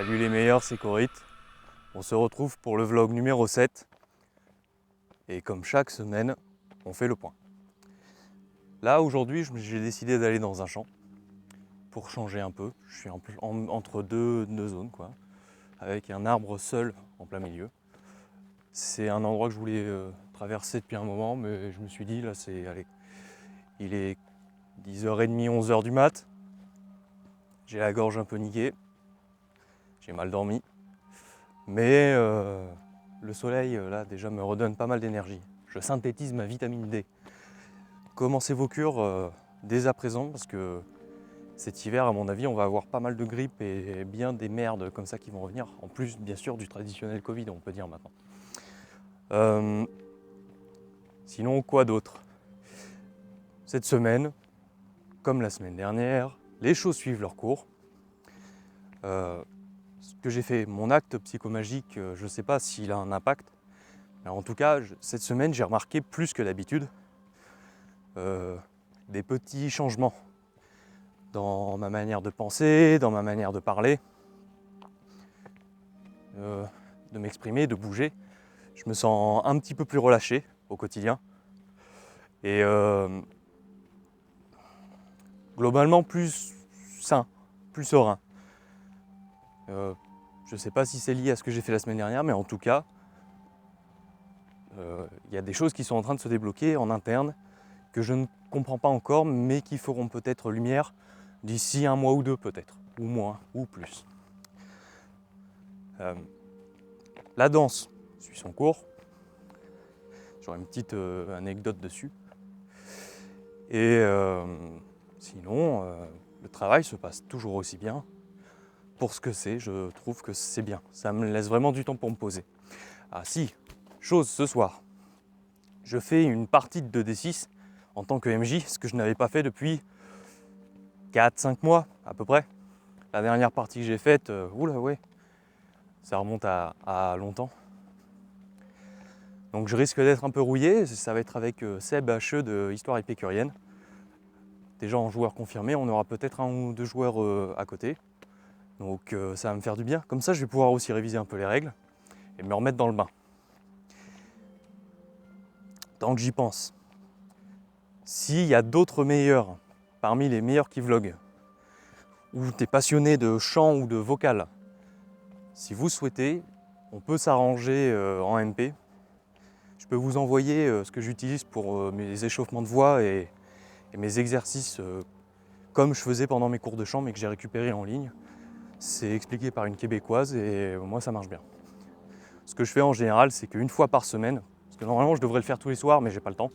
Salut les meilleurs, c'est Corit. On se retrouve pour le vlog numéro 7. Et comme chaque semaine, on fait le point. Là, aujourd'hui, j'ai décidé d'aller dans un champ pour changer un peu. Je suis entre deux zones, quoi, avec un arbre seul en plein milieu. C'est un endroit que je voulais traverser depuis un moment, mais je me suis dit, là, allez, il est 10h30, 11h du mat. J'ai la gorge un peu niquée. J'ai mal dormi. Mais le soleil, là, déjà me redonne pas mal d'énergie. Je synthétise ma vitamine D. Commencez vos cures dès à présent, parce que cet hiver, à mon avis, on va avoir pas mal de grippe et bien des merdes comme ça qui vont revenir. En plus, bien sûr, du traditionnel Covid, on peut dire maintenant. Sinon, quoi d'autre? Cette semaine, comme la semaine dernière, les choses suivent leur cours. Ce que j'ai fait, mon acte psychomagique, je ne sais pas s'il a un impact. Mais en tout cas, cette semaine, j'ai remarqué plus que d'habitude des petits changements dans ma manière de penser, dans ma manière de parler, de m'exprimer, de bouger. Je me sens un petit peu plus relâché au quotidien et globalement plus sain, plus serein. Je ne sais pas si c'est lié à ce que j'ai fait la semaine dernière, mais en tout cas, il y a des choses qui sont en train de se débloquer en interne que je ne comprends pas encore, mais qui feront peut-être lumière d'ici un mois ou deux peut-être, ou moins, ou plus. La danse suit son cours. J'aurai une petite anecdote dessus. Et sinon, le travail se passe toujours aussi bien. Pour ce que c'est, je trouve que c'est bien. Ça me laisse vraiment du temps pour me poser. Ah si, chose ce soir. Je fais une partie de 2D6 en tant que MJ, ce que je n'avais pas fait depuis 4-5 mois à peu près. La dernière partie que j'ai faite, oula ouais, ça remonte à longtemps. Donc je risque d'être un peu rouillé, ça va être avec Seb HE de Histoire épicurienne. Déjà en joueur confirmé, on aura peut-être un ou deux joueurs à côté. Donc ça va me faire du bien. Comme ça, je vais pouvoir aussi réviser un peu les règles et me remettre dans le bain. Tant que j'y pense, s'il y a d'autres meilleurs, parmi les meilleurs qui vloguent, ou tu es passionné de chant ou de vocal, si vous souhaitez, on peut s'arranger en MP. Je peux vous envoyer ce que j'utilise pour mes échauffements de voix et mes exercices comme je faisais pendant mes cours de chant mais que j'ai récupéré en ligne. C'est expliqué par une québécoise et moi ça marche bien. Ce que je fais en général, c'est qu'une fois par semaine, parce que normalement je devrais le faire tous les soirs mais j'ai pas le temps,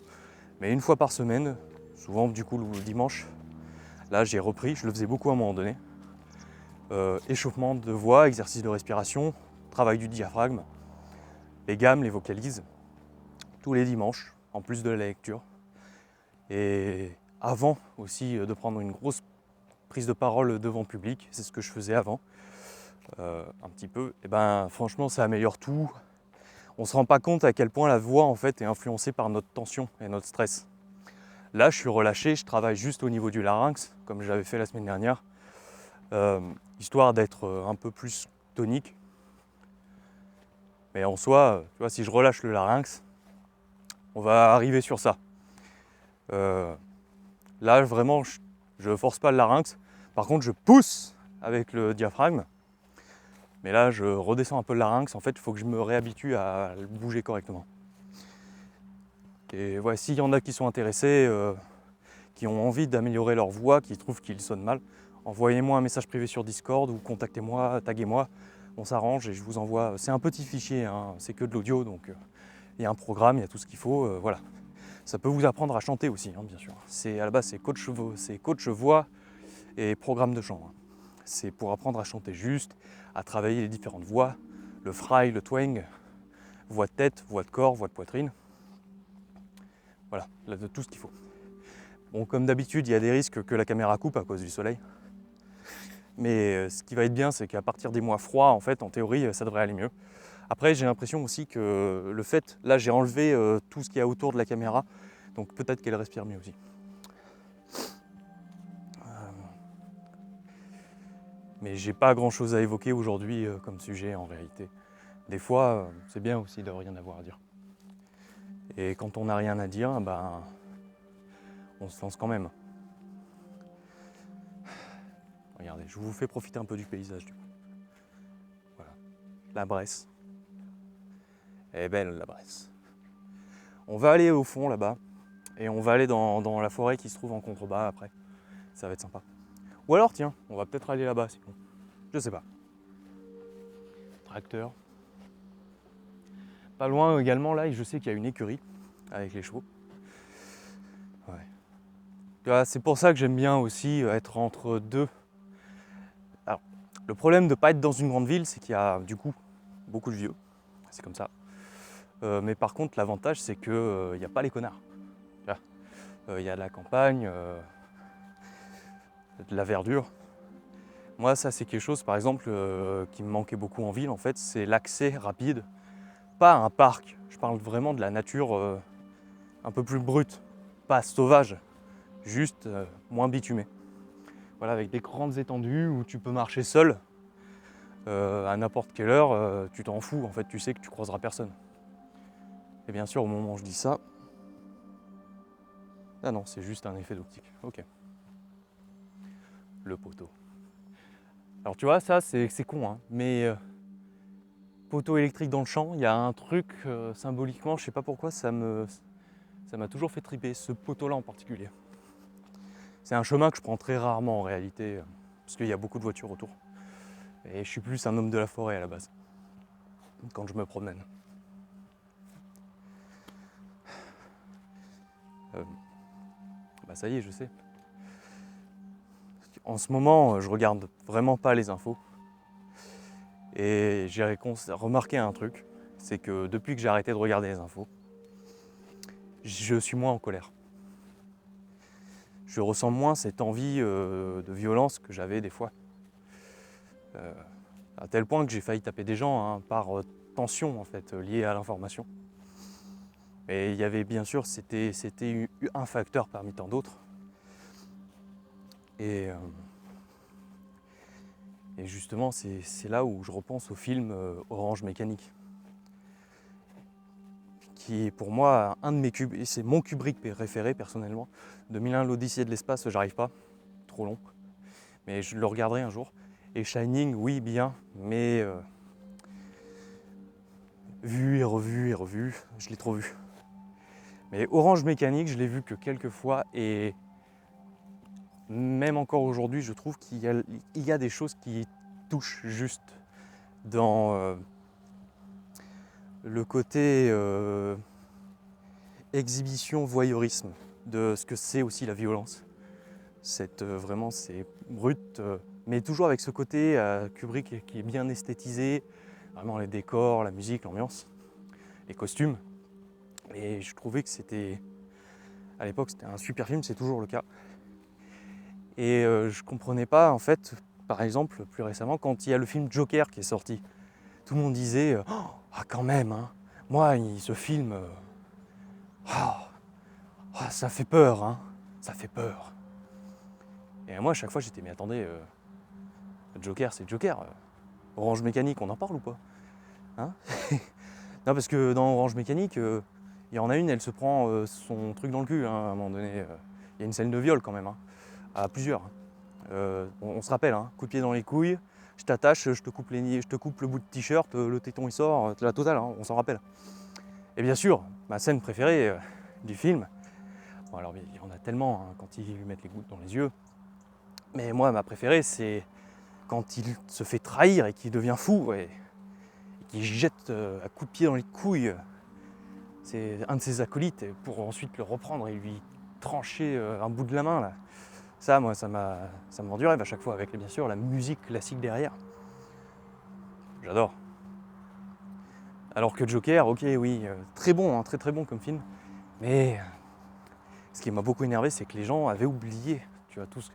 mais une fois par semaine, souvent du coup le dimanche, là j'ai repris, je le faisais beaucoup à un moment donné, échauffement de voix, exercice de respiration, travail du diaphragme, les gammes, les vocalises, tous les dimanches, en plus de la lecture. Et avant aussi de prendre une grosse prise de parole devant le public, c'est ce que je faisais avant, un petit peu, et ben franchement ça améliore tout. On ne se rend pas compte à quel point la voix en fait est influencée par notre tension et notre stress. Là je suis relâché, je travaille juste au niveau du larynx, comme j'avais fait la semaine dernière, histoire d'être un peu plus tonique. Mais en soi, tu vois, si je relâche le larynx, on va arriver sur ça. Là vraiment, je ne force pas le larynx, par contre je pousse avec le diaphragme. Mais là, je redescends un peu le larynx. En fait, il faut que je me réhabitue à le bouger correctement. Et voilà, s'il y en a qui sont intéressés, qui ont envie d'améliorer leur voix, qui trouvent qu'ils sonnent mal, envoyez-moi un message privé sur Discord ou contactez-moi, taguez-moi. On s'arrange et je vous envoie. C'est un petit fichier, hein, c'est que de l'audio, donc il y a un programme, il y a tout ce qu'il faut. Voilà. Ça peut vous apprendre à chanter aussi, hein, bien sûr. À la base, c'est coach voix et programme de chant. Hein. C'est pour apprendre à chanter juste, à travailler les différentes voix, le fry, le twang, voix de tête, voix de corps, voix de poitrine. Voilà, là, de tout ce qu'il faut. Bon, comme d'habitude, il y a des risques que la caméra coupe à cause du soleil. Mais ce qui va être bien, c'est qu'à partir des mois froids, en fait, en théorie, ça devrait aller mieux. Après, j'ai l'impression aussi que le fait, là, j'ai enlevé tout ce qu'il y a autour de la caméra, donc peut-être qu'elle respire mieux aussi. Mais j'ai pas grand chose à évoquer aujourd'hui comme sujet en réalité. Des fois, c'est bien aussi de rien avoir à dire. Et quand on n'a rien à dire, ben, on se lance quand même. Regardez, je vous fais profiter un peu du paysage du coup. Voilà. La Bresse. Elle est belle la Bresse. On va aller au fond là-bas et on va aller dans la forêt qui se trouve en contrebas après. Ça va être sympa. Ou alors tiens, on va peut-être aller là-bas sinon. Je sais pas. Tracteur. Pas loin également là, je sais qu'il y a une écurie avec les chevaux. Ouais. C'est pour ça que j'aime bien aussi être entre deux. Alors, le problème de ne pas être dans une grande ville, c'est qu'il y a du coup beaucoup de vieux. C'est comme ça. Mais par contre, l'avantage, c'est qu'il n'y a pas les connards. Il y a de la campagne, de la verdure. Moi, ça, c'est quelque chose, par exemple, qui me manquait beaucoup en ville, en fait, c'est l'accès rapide. Pas à un parc, je parle vraiment de la nature un peu plus brute, pas sauvage, juste moins bitumée. Voilà, avec des grandes étendues où tu peux marcher seul, à n'importe quelle heure, tu t'en fous, en fait, tu sais que tu croiseras personne. Et bien sûr, au moment où je dis ça, ah non, c'est juste un effet d'optique, ok. Le poteau. Alors tu vois, ça c'est con, hein, mais poteau électrique dans le champ, il y a un truc symboliquement, je sais pas pourquoi, ça m'a toujours fait triper, ce poteau-là en particulier. C'est un chemin que je prends très rarement en réalité, parce qu'il y a beaucoup de voitures autour. Et je suis plus un homme de la forêt à la base, quand je me promène. Bah ça y est, je sais. En ce moment, je regarde vraiment pas les infos. Et j'ai remarqué un truc, c'est que depuis que j'ai arrêté de regarder les infos, je suis moins en colère. Je ressens moins cette envie de violence que j'avais des fois. À tel point que j'ai failli taper des gens hein, par tension en fait, liée à l'information. Et il y avait bien sûr, c'était un facteur parmi tant d'autres. Et justement, c'est là où je repense au film Orange Mécanique, qui est pour moi un de mes Kubrick, c'est mon Kubrick préféré personnellement. 2001, l'Odyssée de l'espace, j'arrive pas, trop long, mais je le regarderai un jour. Et Shining, oui, bien, mais vu et revu, je l'ai trop vu. Mais Orange Mécanique, je l'ai vu que quelques fois et même encore aujourd'hui, je trouve qu'il y a des choses qui touchent juste dans le côté exhibition, voyeurisme de ce que c'est aussi la violence. Vraiment, c'est brut, mais toujours avec ce côté Kubrick qui est bien esthétisé, vraiment les décors, la musique, l'ambiance, les costumes. Et je trouvais que c'était, à l'époque, c'était un super film, c'est toujours le cas. Et je comprenais pas, en fait, par exemple, plus récemment, quand il y a le film Joker qui est sorti, tout le monde disait « Oh, ah, quand même, hein, moi, ce film, ça fait peur, hein, ça fait peur. » Et moi, à chaque fois, j'étais « Mais attendez, Joker, c'est Joker. Orange Mécanique, on en parle ou pas hein ?» Non, parce que dans Orange Mécanique, il y en a une, elle se prend son truc dans le cul, hein, à un moment donné. Il y a une scène de viol quand même, hein, à plusieurs. On se rappelle, hein, coup de pied dans les couilles, je t'attache, je te coupe le bout de t-shirt, le téton il sort, la totale, hein, on s'en rappelle. Et bien sûr, ma scène préférée du film, bon alors il y en a tellement hein, quand ils lui mettent les gouttes dans les yeux, mais moi ma préférée c'est quand il se fait trahir et qu'il devient fou et qu'il jette à coups de pied dans les couilles c'est un de ses acolytes pour ensuite le reprendre et lui trancher un bout de la main là. Ça, moi, ça me vend du rêve à chaque fois, avec bien sûr la musique classique derrière. J'adore. Alors que Joker, ok, oui, très bon, hein, très très bon comme film. Mais ce qui m'a beaucoup énervé, c'est que les gens avaient oublié, tu vois, tous.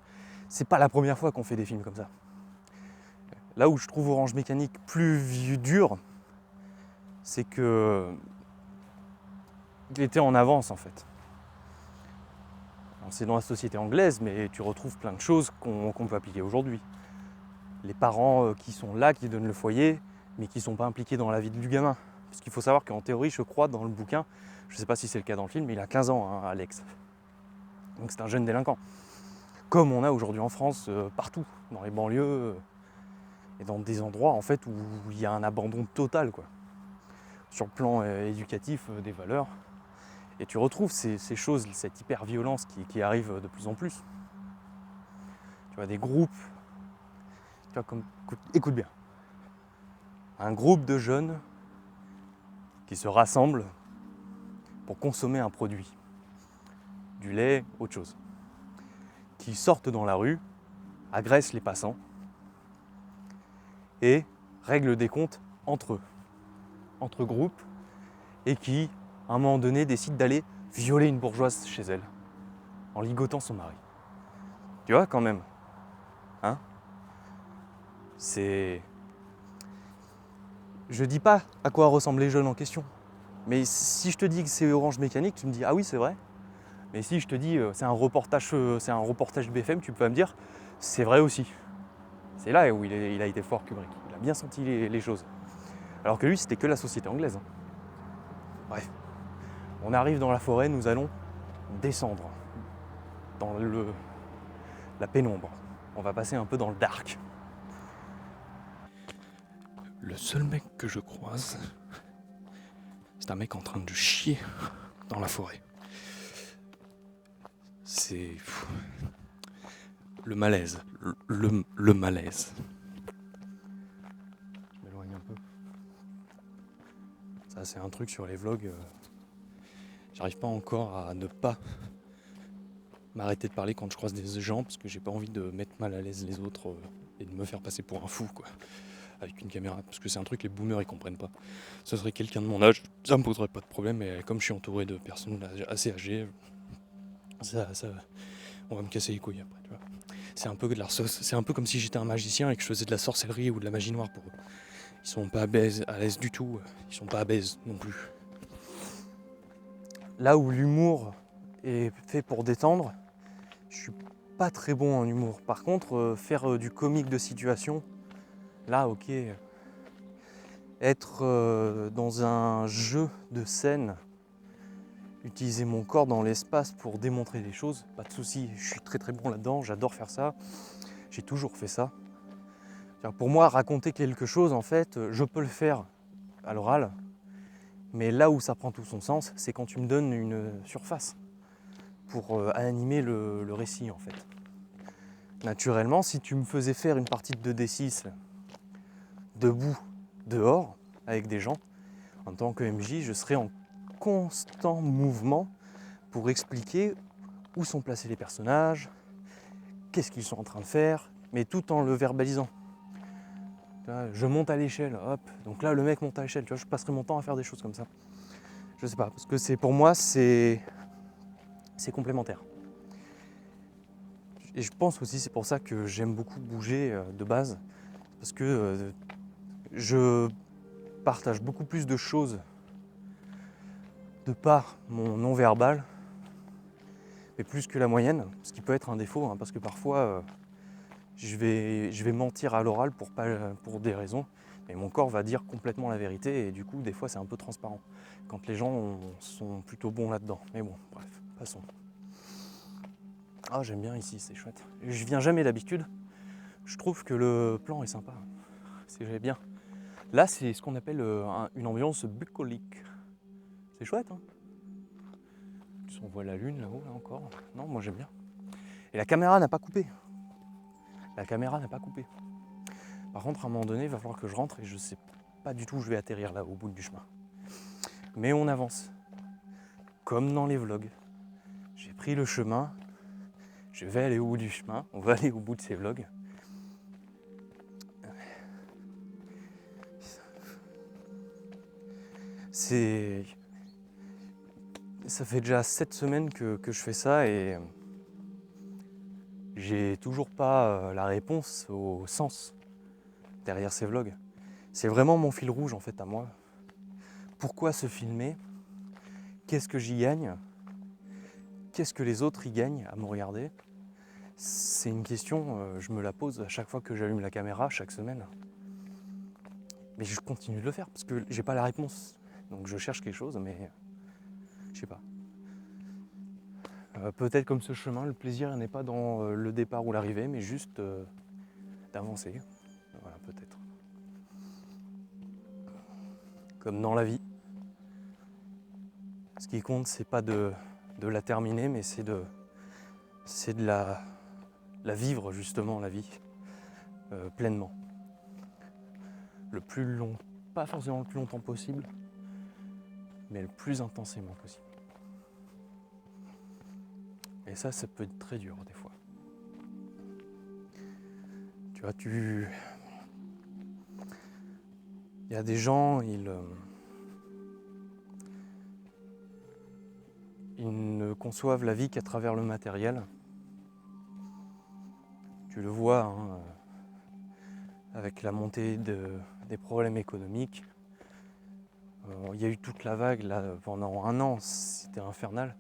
C'est pas la première fois qu'on fait des films comme ça. Là où je trouve Orange Mécanique plus dur, c'est que il était en avance en fait. C'est dans la société anglaise, mais tu retrouves plein de choses qu'on peut appliquer aujourd'hui. les parents qui sont là, qui donnent le foyer, mais qui ne sont pas impliqués dans la vie du gamin. Parce qu'il faut savoir qu'en théorie, je crois, dans le bouquin, je ne sais pas si c'est le cas dans le film, mais il a 15 ans, hein, Alex. Donc c'est un jeune délinquant. Comme on a aujourd'hui en France, partout, dans les banlieues, et dans des endroits en fait où il y a un abandon total, quoi. Sur le plan éducatif, des valeurs. Et tu retrouves ces choses, cette hyper-violence qui arrive de plus en plus. Tu vois, des groupes, tu vois, comme, écoute bien, un groupe de jeunes qui se rassemblent pour consommer un produit, du lait, autre chose, qui sortent dans la rue, agressent les passants et règlent des comptes entre eux, entre groupes, et qui, à un moment donné, décident d'aller violer une bourgeoise chez elle, en ligotant son mari. Tu vois, quand même, hein ? C'est... Je dis pas à quoi ressemblent les jeunes en question, mais si je te dis que c'est Orange Mécanique, tu me dis « Ah oui, c'est vrai ». Mais si je te dis c'est un reportage BFM, tu peux me dire « C'est vrai aussi ». C'est là où il a été fort, Kubrick. Il a bien senti les choses. Alors que lui, c'était que la société anglaise. Bref. On arrive dans la forêt, nous allons descendre dans la pénombre. On va passer un peu dans le dark. Le seul mec que je croise, c'est un mec en train de chier dans la forêt. C'est le malaise, le malaise. Je m'éloigne un peu. Ça, c'est un truc sur les vlogs. J'arrive pas encore à ne pas m'arrêter de parler quand je croise des gens parce que j'ai pas envie de mettre mal à l'aise les autres et de me faire passer pour un fou, quoi, avec une caméra, parce que c'est un truc que les boomers ils comprennent pas. Ce serait quelqu'un de mon âge, ça me poserait pas de problème, mais comme je suis entouré de personnes assez âgées, ça on va me casser les couilles après, tu vois. C'est un peu de la sauce, c'est un peu comme si j'étais un magicien et que je faisais de la sorcellerie ou de la magie noire pour eux. Ils sont pas à l'aise du tout, ils sont pas à baise non plus. Là où l'humour est fait pour détendre, je suis pas très bon en humour. Par contre, faire du comique de situation, là, ok. Être dans un jeu de scène, utiliser mon corps dans l'espace pour démontrer des choses, pas de souci. Je suis très très bon là-dedans, j'adore faire ça. J'ai toujours fait ça. Pour moi, raconter quelque chose, en fait, je peux le faire à l'oral, mais là où ça prend tout son sens, c'est quand tu me donnes une surface pour animer le récit, en fait. Naturellement, si tu me faisais faire une partie de 2D6 debout, dehors, avec des gens, en tant que MJ, je serais en constant mouvement pour expliquer où sont placés les personnages, qu'est-ce qu'ils sont en train de faire, mais tout en le verbalisant. Je monte à l'échelle, hop, donc là le mec monte à l'échelle, tu vois, je passerai mon temps à faire des choses comme ça. Je sais pas, parce que pour moi c'est complémentaire. Et je pense aussi c'est pour ça que j'aime beaucoup bouger de base, parce que je partage beaucoup plus de choses de par mon non-verbal, mais plus que la moyenne, ce qui peut être un défaut, hein, parce que parfois je vais mentir à l'oral pour des raisons, mais mon corps va dire complètement la vérité, et du coup des fois c'est un peu transparent, quand les gens sont plutôt bons là-dedans. Mais bon, bref, passons. Ah, j'aime bien ici, c'est chouette. Je viens jamais d'habitude, je trouve que le plan est sympa, c'est bien. Là c'est ce qu'on appelle une ambiance bucolique. C'est chouette, hein. On voit la lune là-haut, là encore. Non, moi j'aime bien. Et la caméra n'a pas coupé. La caméra n'a pas coupé. Par contre, à un moment donné, il va falloir que je rentre et je sais pas du tout où je vais atterrir là, au bout du chemin. Mais on avance. Comme dans les vlogs. J'ai pris le chemin. Je vais aller au bout du chemin. On va aller au bout de ces vlogs. Ça fait déjà 7 semaines que je fais ça et j'ai toujours pas la réponse au sens derrière ces vlogs. C'est vraiment mon fil rouge en fait à moi. Pourquoi se filmer? Qu'est-ce que j'y gagne? Qu'est-ce que les autres y gagnent à me regarder? C'est une question, je me la pose à chaque fois que j'allume la caméra, chaque semaine. Mais je continue de le faire parce que j'ai pas la réponse. Donc je cherche quelque chose, mais je sais pas. Peut-être comme ce chemin, le plaisir n'est pas dans le départ ou l'arrivée, mais juste d'avancer. Voilà, peut-être. Comme dans la vie. Ce qui compte, c'est pas de la terminer, mais c'est de la vivre justement, la vie, pleinement. Le plus long, pas forcément le plus longtemps possible, mais le plus intensément possible. Et ça peut être très dur des fois. Tu vois, il y a des gens, ils ne conçoivent la vie qu'à travers le matériel. Tu le vois, hein, avec la montée des problèmes économiques. Il y a eu toute la vague là, pendant un an, c'était infernal.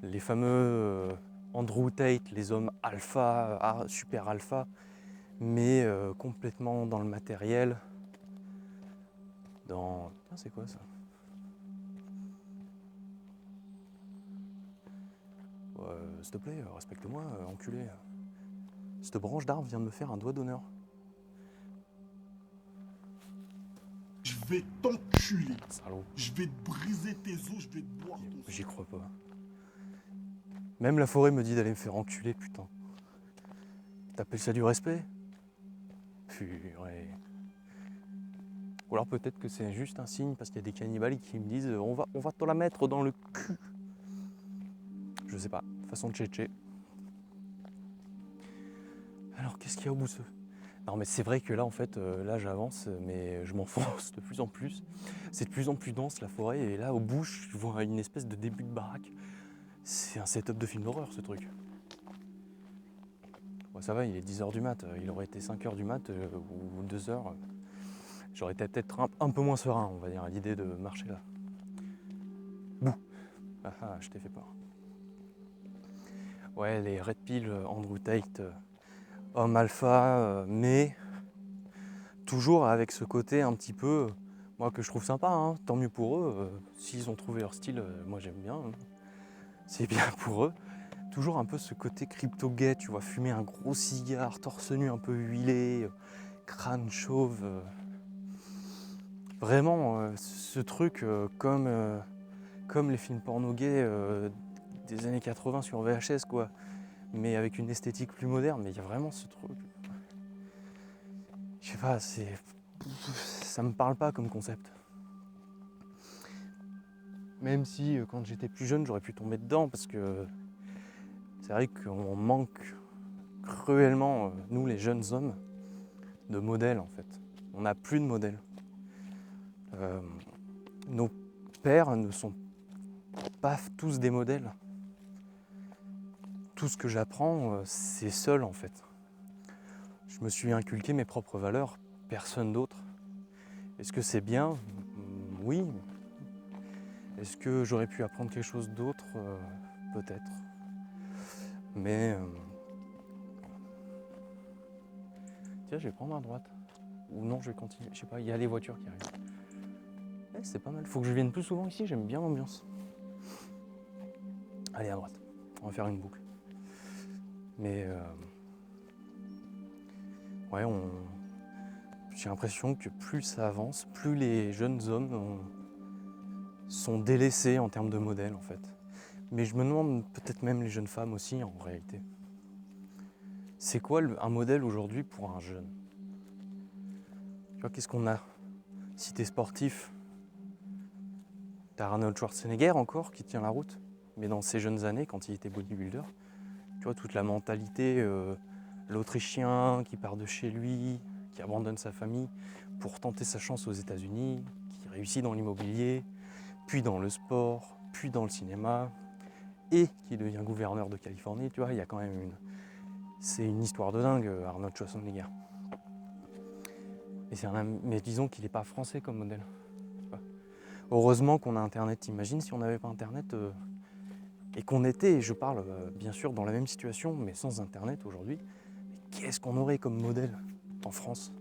Les fameux Andrew Tate, les hommes alpha, super alpha, mais complètement dans le matériel. Putain, c'est quoi ça? S'il te plaît, respecte-moi, enculé. Cette branche d'arbre vient de me faire un doigt d'honneur. Je vais t'enculer. Salaud. Je vais te briser tes os, je vais te boire ton sang. J'y crois pas. Même la forêt me dit d'aller me faire enculer, putain. T'appelles ça du respect? Purée. Ou alors peut-être que c'est juste un signe parce qu'il y a des cannibales qui me disent on va te la mettre dans le cul. Je sais pas, façon de tchétché. Alors qu'est-ce qu'il y a au bout de ce... Non mais c'est vrai que là en fait, là j'avance mais je m'enfonce de plus en plus. C'est de plus en plus dense la forêt et là au bout je vois une espèce de début de baraque. C'est un setup de film d'horreur ce truc. Bon, ça va, il est 10h du mat, il aurait été 5h du mat ou 2h. J'aurais été peut-être un peu moins serein, on va dire, à l'idée de marcher là. Bouh. Ah, je t'ai fait peur. Ouais, les Red Pill, Andrew Tate, homme alpha, mais toujours avec ce côté un petit peu, moi que je trouve sympa, hein, tant mieux pour eux. S'ils ont trouvé leur style, moi j'aime bien, hein. C'est bien pour eux. Toujours un peu ce côté crypto-gay, tu vois, fumer un gros cigare, torse nu un peu huilé, crâne chauve. Vraiment, ce truc comme les films porno gays des années 80 sur VHS, quoi. Mais avec une esthétique plus moderne. Mais il y a vraiment ce truc. Je sais pas, ça me parle pas comme concept. Même si quand j'étais plus jeune, j'aurais pu tomber dedans parce que c'est vrai qu'on manque cruellement, nous les jeunes hommes, de modèles en fait. On n'a plus de modèles. Nos pères ne sont pas tous des modèles. Tout ce que j'apprends, c'est seul en fait. Je me suis inculqué mes propres valeurs, personne d'autre. Est-ce que c'est bien? Oui. Est-ce que j'aurais pu apprendre quelque chose d'autre? Peut-être. Mais... Tiens, je vais prendre à droite. Ou non, je vais continuer. Je sais pas, il y a les voitures qui arrivent. C'est pas mal. Faut que je vienne plus souvent ici, j'aime bien l'ambiance. Allez, à droite. On va faire une boucle. Mais... Ouais, j'ai l'impression que plus ça avance, plus les jeunes hommes sont délaissés en termes de modèles en fait. Mais je me demande peut-être même les jeunes femmes aussi en réalité. C'est quoi un modèle aujourd'hui pour un jeune? Tu vois, qu'est-ce qu'on a? Si t'es sportif, t'as Arnold Schwarzenegger encore qui tient la route. Mais dans ses jeunes années, quand il était bodybuilder, tu vois, toute la mentalité, l'Autrichien qui part de chez lui, qui abandonne sa famille pour tenter sa chance aux États-Unis, qui réussit dans l'immobilier, puis dans le sport, puis dans le cinéma, et qui devient gouverneur de Californie. Tu vois, il y a quand même c'est une histoire de dingue, Arnold Schwarzenegger. Mais disons qu'il n'est pas français comme modèle. Heureusement qu'on a Internet, t'imagines si on n'avait pas Internet, et qu'on était, je parle bien sûr dans la même situation, mais sans Internet aujourd'hui, qu'est-ce qu'on aurait comme modèle en France?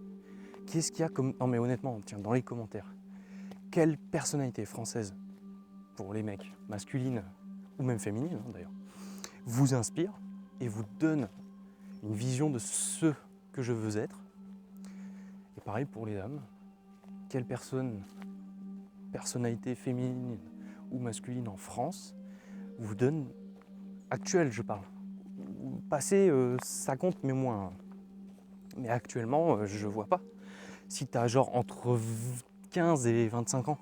Qu'est-ce qu'il y a comme... Non mais honnêtement, tiens, dans les commentaires, quelle personnalité française, pour les mecs, masculine ou même féminine d'ailleurs, vous inspire et vous donne une vision de ce que je veux être? Et pareil pour les dames, quelle personnalité féminine ou masculine en France vous donne, actuelle je parle, passé ça compte mais moins, mais actuellement je vois pas. Si tu as genre entre 15 et 25 ans,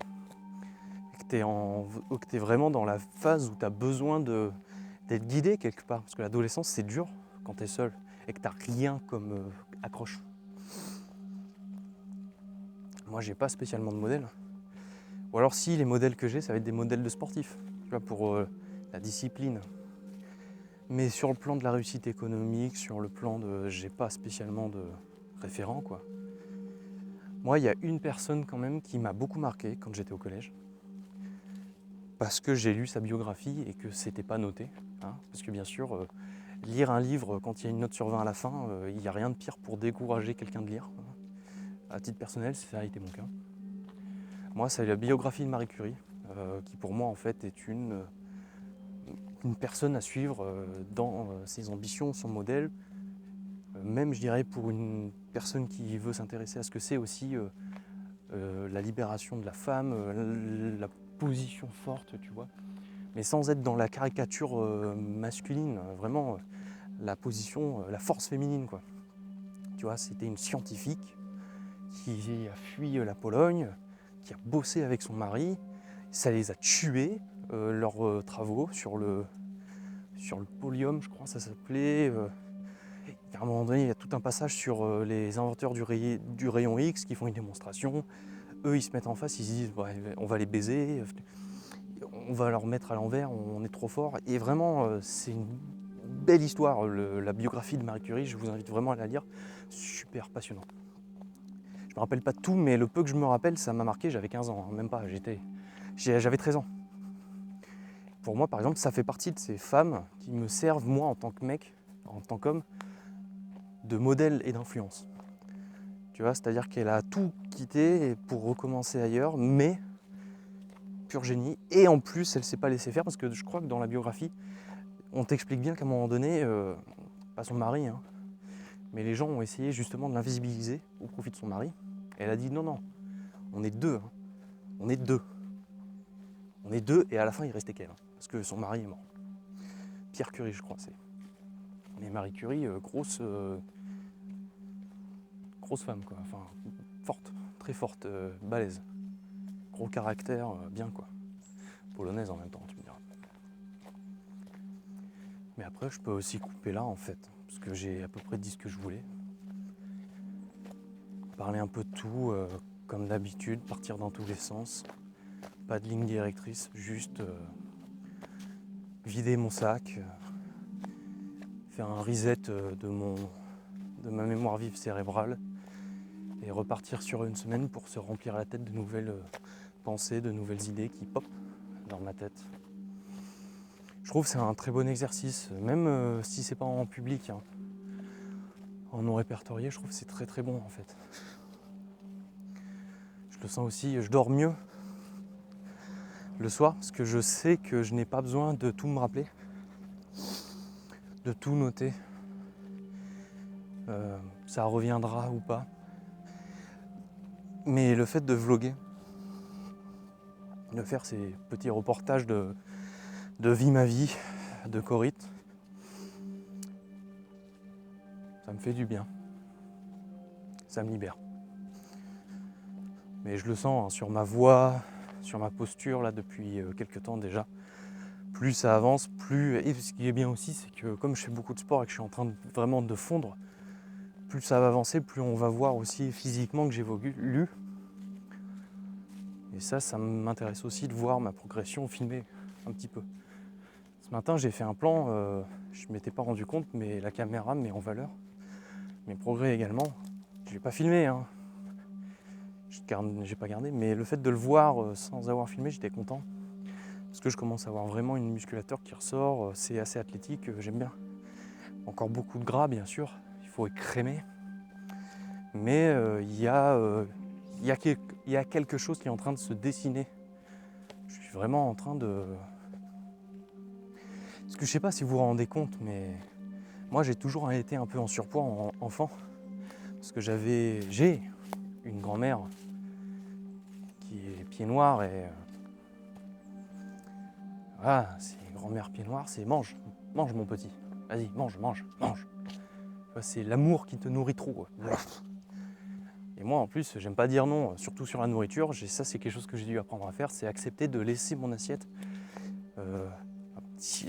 et que tu es vraiment dans la phase où tu as besoin d'être guidé quelque part, parce que l'adolescence c'est dur quand tu es seul et que tu n'as rien comme accroche. Moi j'ai pas spécialement de modèle. Ou alors si les modèles que j'ai, ça va être des modèles de sportifs, tu vois, pour la discipline. Mais sur le plan de la réussite économique, sur le plan de... j'ai pas spécialement de référent quoi. Moi il y a une personne quand même qui m'a beaucoup marqué quand j'étais au collège. Parce que j'ai lu sa biographie et que c'était pas noté. Hein, parce que bien sûr, lire un livre quand il y a une note sur 20 à la fin, il n'y a rien de pire pour décourager quelqu'un de lire. Hein. À titre personnel, ça a été mon cas. Moi, c'est la biographie de Marie Curie, qui pour moi en fait est une personne à suivre dans ses ambitions, son modèle. Même je dirais pour une personne qui veut s'intéresser à ce que c'est aussi la libération de la femme, la position forte, tu vois. Mais sans être dans la caricature masculine, vraiment la position, la force féminine, quoi. Tu vois, c'était une scientifique qui a fui la Pologne, qui a bossé avec son mari, ça les a tués, leurs travaux sur le polonium, je crois que ça s'appelait. À un moment donné, il y a tout un passage sur les inventeurs du rayon X qui font une démonstration. Eux, ils se mettent en face, ils se disent ouais, on va les baiser, on va leur mettre à l'envers, on est trop fort. Et vraiment, c'est une belle histoire, la biographie de Marie Curie, je vous invite vraiment à la lire, super passionnant. Je me rappelle pas de tout, mais le peu que je me rappelle, ça m'a marqué, j'avais 15 ans, hein, même pas, j'avais 13 ans. Pour moi, par exemple, ça fait partie de ces femmes qui me servent, moi, en tant que mec, en tant qu'homme, de modèle et d'influence. Tu vois, c'est-à-dire qu'elle a tout quitté pour recommencer ailleurs, mais pur génie. Et en plus, elle ne s'est pas laissée faire, parce que je crois que dans la biographie, on t'explique bien qu'à un moment donné, pas son mari, hein, mais les gens ont essayé justement de l'invisibiliser au profit de son mari. Et elle a dit non, non, on est deux, hein. On est deux. On est deux, et à la fin, il restait qu'elle, hein, parce que son mari est mort. Pierre Curie, je crois, c'est. Mais Marie Curie, grosse femme, quoi. Enfin, forte, très forte, balèze. Gros caractère, bien, quoi. Polonaise en même temps, tu me diras. Mais après, je peux aussi couper là, en fait, parce que j'ai à peu près dit ce que je voulais. Parler un peu de tout, comme d'habitude, partir dans tous les sens. Pas de ligne directrice, juste vider mon sac, faire un reset de ma mémoire vive cérébrale et repartir sur une semaine pour se remplir la tête de nouvelles pensées, de nouvelles idées qui pop dans ma tête. Je trouve que c'est un très bon exercice, même si c'est pas en public, hein. En non répertorié, je trouve que c'est très très bon en fait. Je le sens aussi, je dors mieux le soir parce que je sais que je n'ai pas besoin de tout me rappeler, de tout noter. Ça reviendra ou pas. Mais le fait de vlogger, de faire ces petits reportages de vie ma vie, de Corite, ça me fait du bien. Ça me libère. Mais je le sens hein, sur ma voix, sur ma posture là depuis quelques temps déjà. Plus ça avance, plus... Et ce qui est bien aussi, c'est que comme je fais beaucoup de sport et que je suis en train vraiment de fondre, plus ça va avancer, plus on va voir aussi physiquement que j'évolue. Et ça m'intéresse aussi de voir ma progression filmée un petit peu. Ce matin, j'ai fait un plan, je ne m'étais pas rendu compte, mais la caméra me met en valeur. Mes progrès également. Je l'ai pas filmé, hein. J'ai pas gardé, mais le fait de le voir sans avoir filmé, j'étais content. Parce que je commence à avoir vraiment une musculature qui ressort, c'est assez athlétique, j'aime bien. Encore beaucoup de gras bien sûr, il faut écrémer. Mais il y a quelque chose qui est en train de se dessiner. Je suis vraiment en train de... Parce que je sais pas si vous vous rendez compte, mais moi j'ai toujours été un peu en surpoids enfant. Parce que j'ai une grand-mère qui est pied noir et... Voilà, c'est grand-mère pied noir, c'est mange mon petit. Vas-y, mange. C'est l'amour qui te nourrit trop. Et moi en plus, j'aime pas dire non, surtout sur la nourriture. Ça c'est quelque chose que j'ai dû apprendre à faire, c'est accepter de laisser mon assiette,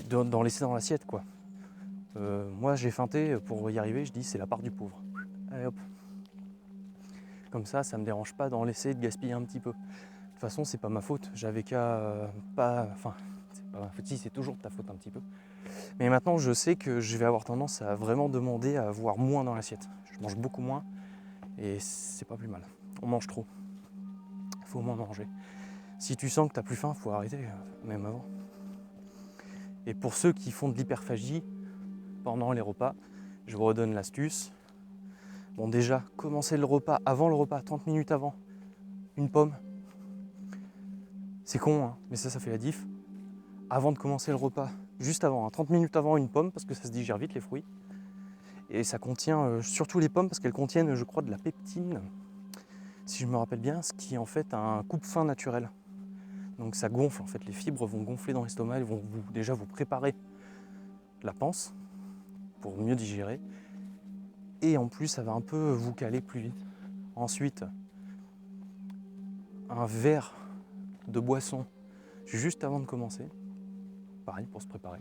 d'en laisser dans l'assiette quoi. Moi j'ai feinté pour y arriver, je dis c'est la part du pauvre. Allez hop. Comme ça me dérange pas d'en laisser, de gaspiller un petit peu. De toute façon c'est pas ma faute, j'avais qu'à enfin c'est pas ma faute, si c'est toujours de ta faute un petit peu. Mais maintenant je sais que je vais avoir tendance à vraiment demander à avoir moins dans l'assiette. Je mange beaucoup moins. Et c'est pas plus mal. On mange trop. Il faut au moins manger. Si tu sens que tu n'as plus faim, il faut arrêter, même avant. Et pour ceux qui font de l'hyperphagie pendant les repas, je vous redonne l'astuce. Bon déjà, commencez le repas avant le repas, 30 minutes avant, une pomme. C'est con, hein, mais ça fait la diff. Avant de commencer le repas, juste avant, 30 minutes avant, une pomme, parce que ça se digère vite les fruits. Et ça contient surtout les pommes, parce qu'elles contiennent, je crois, de la peptine, si je me rappelle bien, ce qui est en fait un coupe-faim naturel. Donc ça gonfle, en fait, les fibres vont gonfler dans l'estomac, elles vont déjà vous préparer la panse pour mieux digérer. Et en plus, ça va un peu vous caler plus vite. Ensuite, un verre de boisson juste avant de commencer. Pareil, pour se préparer.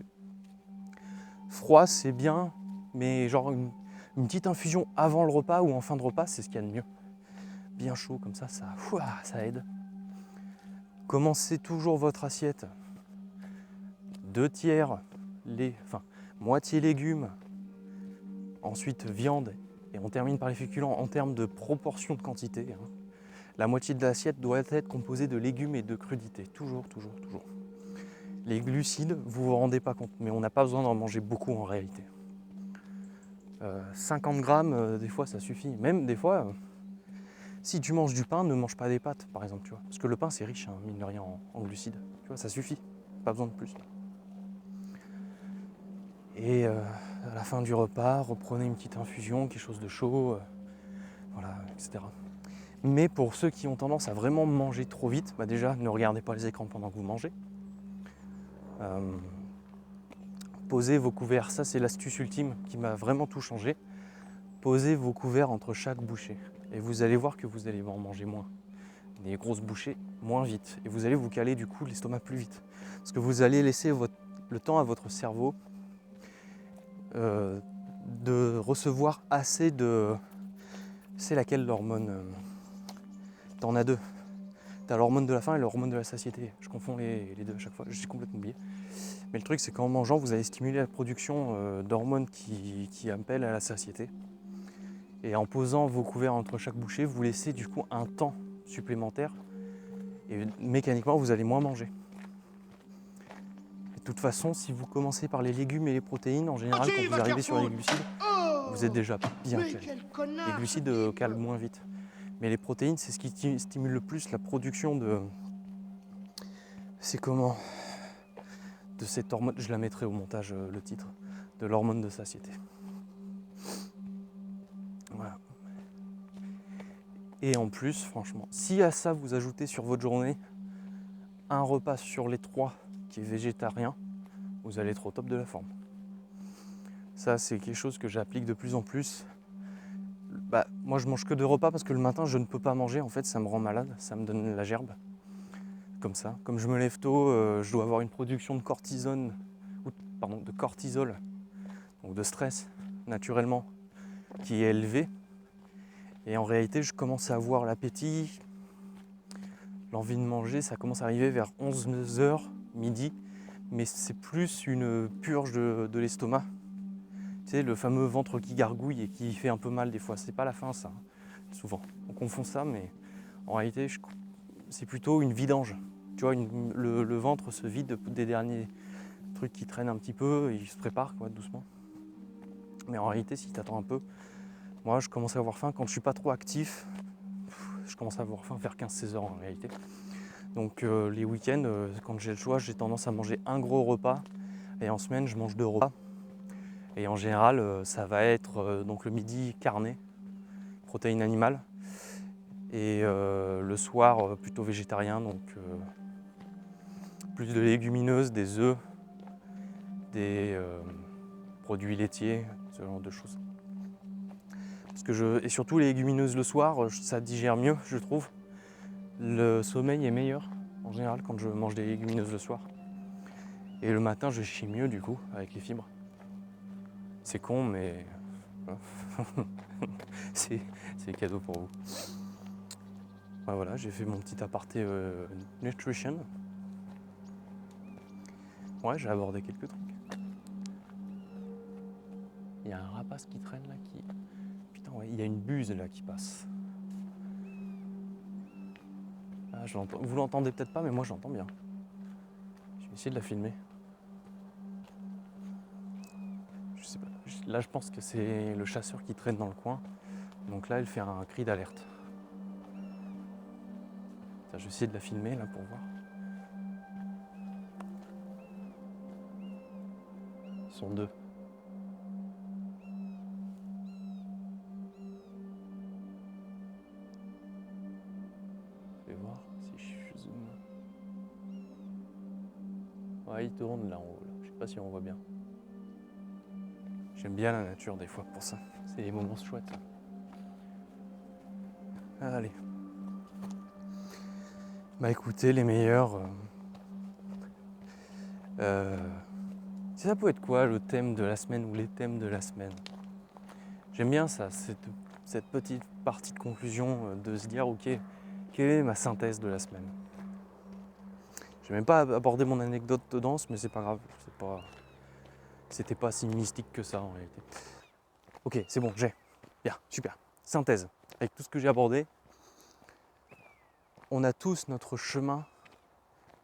Froid, c'est bien, mais genre une petite infusion avant le repas ou en fin de repas, c'est ce qu'il y a de mieux. Bien chaud, comme ça aide. Commencez toujours votre assiette. 2/3 moitié légumes, ensuite viande, et on termine par les féculents en termes de proportion de quantité. La moitié de l'assiette doit être composée de légumes et de crudités, toujours. Les glucides, vous vous rendez pas compte, mais on n'a pas besoin d'en manger beaucoup en réalité. 50 grammes, des fois ça suffit. Même des fois, si tu manges du pain, ne mange pas des pâtes par exemple, tu vois. Parce que le pain c'est riche, hein, mine de rien, en glucides. Tu vois, ça suffit, pas besoin de plus. Et à la fin du repas, reprenez une petite infusion, quelque chose de chaud, voilà, etc. Mais pour ceux qui ont tendance à vraiment manger trop vite, déjà ne regardez pas les écrans pendant que vous mangez. Posez vos couverts, ça c'est l'astuce ultime qui m'a vraiment tout changé. Posez vos couverts entre chaque bouchée et vous allez voir que vous allez en manger moins. Des grosses bouchées moins vite et vous allez vous caler du coup l'estomac plus vite. Parce que vous allez laisser le temps à votre cerveau de recevoir assez de... C'est laquelle l'hormone T'en as deux. T'as l'hormone de la faim et l'hormone de la satiété. Je confonds les deux à chaque fois, j'ai complètement oublié. Mais le truc c'est qu'en mangeant, vous allez stimuler la production d'hormones qui appellent à la satiété. Et en posant vos couverts entre chaque bouchée, vous laissez du coup un temps supplémentaire et mécaniquement vous allez moins manger. De toute façon, si vous commencez par les légumes et les protéines, en général, quand vous arrivez sur les glucides, vous êtes déjà bien calé. Les glucides calent moins vite. Mais les protéines, c'est ce qui stimule le plus la production de... C'est comment ? De cette hormone, je la mettrai au montage, le titre, de l'hormone de satiété. Voilà. Et en plus, franchement, si à ça vous ajoutez sur votre journée un repas sur les 3 qui est végétarien, vous allez être au top de la forme. Ça, c'est quelque chose que j'applique de plus en plus. Moi, je mange que 2 repas parce que le matin, je ne peux pas manger. En fait, ça me rend malade, ça me donne la gerbe. Comme ça. Comme je me lève tôt, je dois avoir une production de cortisol, donc de stress, naturellement, qui est élevée. Et en réalité, je commence à avoir l'appétit, l'envie de manger, ça commence à arriver vers 11h, midi. Mais c'est plus une purge de l'estomac. Tu sais, le fameux ventre qui gargouille et qui fait un peu mal des fois. C'est pas la faim, ça, souvent. On confond ça, mais en réalité, c'est plutôt une vidange. tu vois, le ventre se vide des derniers trucs qui traînent un petit peu, et il se prépare quoi, doucement. Mais en réalité, si tu attends un peu, moi je commence à avoir faim quand je suis pas trop actif. Je commence à avoir faim vers 15-16 heures en réalité. Donc les week-ends, quand j'ai le choix, j'ai tendance à manger un gros repas. Et en semaine, je mange 2 repas. Et en général, ça va être donc le midi carné, protéines animales. Et le soir, plutôt végétarien, donc plus de légumineuses, des œufs, des produits laitiers, ce genre de choses. Et surtout les légumineuses le soir, ça digère mieux, je trouve. Le sommeil est meilleur en général quand je mange des légumineuses le soir. Et le matin, je chie mieux du coup avec les fibres. C'est con, mais c'est cadeau pour vous. Ouais, voilà, j'ai fait mon petit aparté nutrition. Ouais, j'ai abordé quelques trucs. Il y a un rapace qui traîne là qui... Putain, ouais, il y a une buse là qui passe. Ah, vous l'entendez peut-être pas, mais moi je l'entends bien. Je vais essayer de la filmer. Je sais pas. Là, je pense que c'est le chasseur qui traîne dans le coin. Donc là, elle fait un cri d'alerte. Je vais essayer de la filmer là pour voir. Ils sont deux. Je vais voir si je zoome. Ouais, il tourne là en haut. Là. Je sais pas si on voit bien. J'aime bien la nature des fois pour ça. C'est des moments chouettes. Allez. Bah écoutez, les meilleurs. Ça peut être quoi le thème de la semaine ou les thèmes de la semaine? J'aime bien ça, cette petite partie de conclusion de se dire ok, quelle est ma synthèse de la semaine? J'ai même pas abordé mon anecdote de danse, mais c'est pas grave, c'était pas si mystique que ça en réalité. Ok, c'est bon, j'ai. Bien, super. Synthèse. Avec tout ce que j'ai abordé, on a tous notre chemin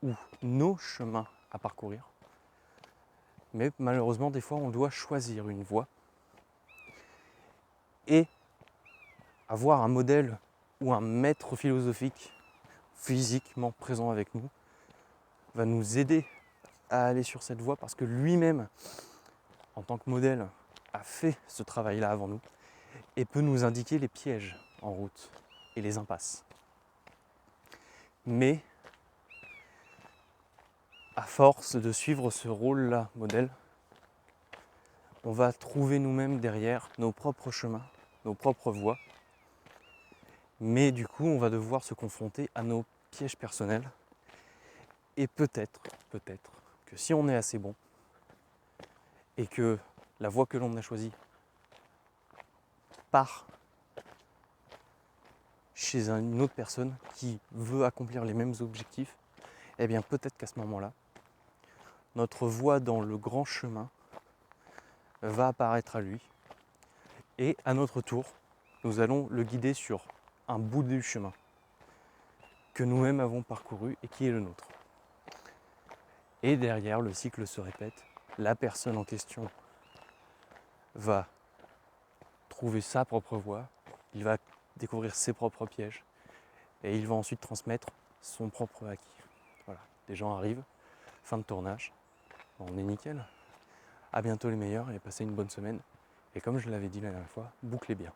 ou nos chemins à parcourir. Mais malheureusement, des fois, on doit choisir une voie et avoir un modèle ou un maître philosophique physiquement présent avec nous va nous aider à aller sur cette voie parce que lui-même, en tant que modèle, a fait ce travail-là avant nous et peut nous indiquer les pièges en route et les impasses. Mais à force de suivre ce rôle-là, modèle, on va trouver nous-mêmes derrière nos propres chemins, nos propres voies. Mais du coup, on va devoir se confronter à nos pièges personnels. Et peut-être que si on est assez bon et que la voie que l'on a choisie part chez une autre personne qui veut accomplir les mêmes objectifs, eh bien peut-être qu'à ce moment-là, notre voie dans le grand chemin va apparaître à lui. Et à notre tour, nous allons le guider sur un bout du chemin que nous-mêmes avons parcouru et qui est le nôtre. Et derrière, le cycle se répète. La personne en question va trouver sa propre voie, il va découvrir ses propres pièges et il va ensuite transmettre son propre acquis. Voilà, des gens arrivent, fin de tournage, on est nickel. À bientôt les meilleurs et passez une bonne semaine. Et comme je l'avais dit la dernière fois, bouclez bien.